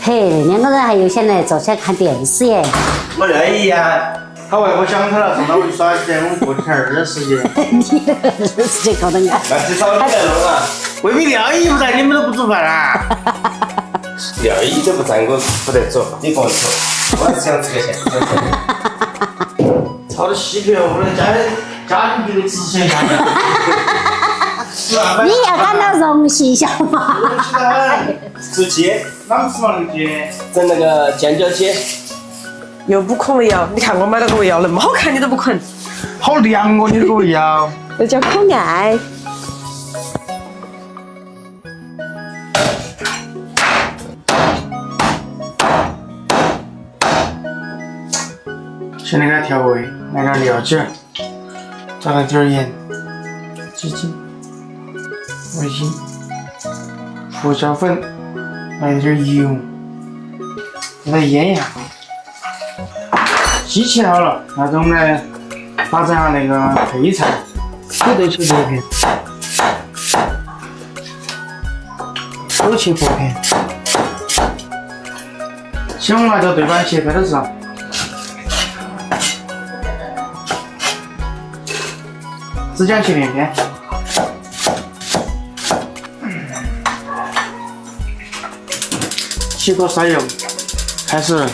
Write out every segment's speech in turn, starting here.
嘿，两个人还悠闲来坐起来看电视耶。我乐意呀。他外婆想他了，送他回去耍起，我们过几天20节。你那个20节搞得俺。那至少你来弄啊。未必廖姨不在，你们都不煮饭啊？廖姨都不在，我不得走，你跟我走。我还是想吃个现成的。操的稀皮了，我们家庭地位直线下降。你要感到荣幸，晓得吗？吃鸡，哪们吃嘛那个鸡？整那个尖椒鸡。又不啃胃药，你看我买了个胃药那么好看，你都不啃，好凉哦，你这个胃药。那叫可爱。现在给它调味，来点料酒，再来点盐、鸡精、味精、胡椒粉，来点油，给它腌一下。鸡切好了，那我们来打整下那个配菜，土豆切薄片，豆切薄片，小红辣椒对半切开的时候。只讲切片片，起锅烧油，开始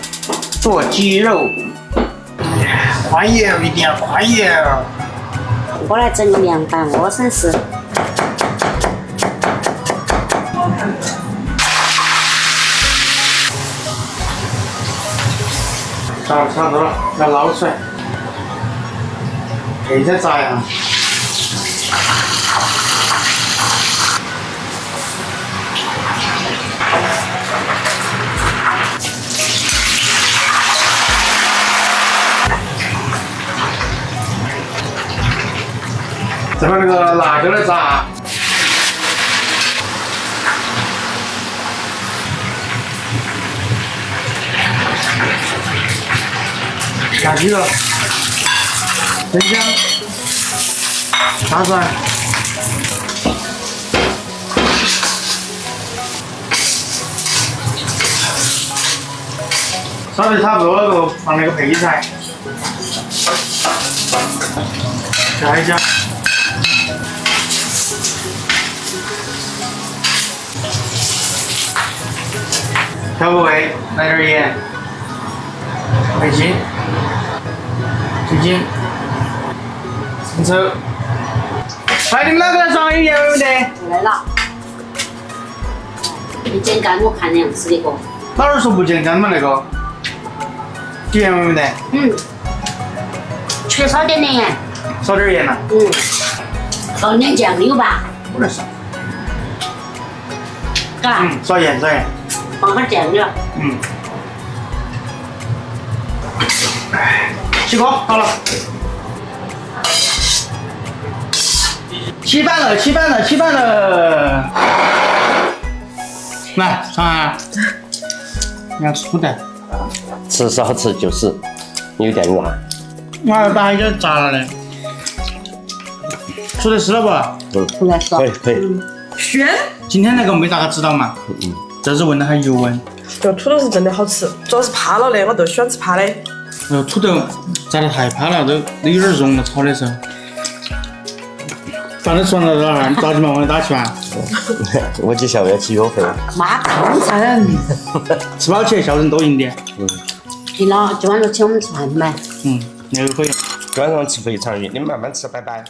做鸡肉。快油，一定要快油。我来整个凉拌莴笋丝。差不多了，要捞出来。配菜炸呀。再把那个辣椒来炸，下鸡肉、生姜、大蒜，烧得差不多了后，放那个配菜，加一加。调个味，来点盐、味精、鸡精、生抽。来，你们哪个来装有盐没得？来了。不健康，我看样子的个。哪儿说不健康嘛那个？有盐没得？缺少点点盐。少点盐呐。放点酱油吧。不能少。嘎。少盐少盐。放点酱油。起锅好了。起板了，起板了，起板了！来，尝下。你要粗的。吃少吃就是有点辣。我还要把一点炸了的。出得湿了不？出来说。可以。鲜。今天那个没大家知道嘛？这是问的还油温。这个土豆是真的好吃，主要是趴了的，我都喜欢吃趴的。土豆炸得太趴了，都有点融了，炒的时候。饭都吃完了，老汉，你着急嘛，往里打去嘛。我就想要去约会。妈汤餐。吃饱起，笑声多赢点。行了，今晚就请我们吃饭买。那个可以。晚上吃肥肠鱼，你们慢慢吃，拜拜。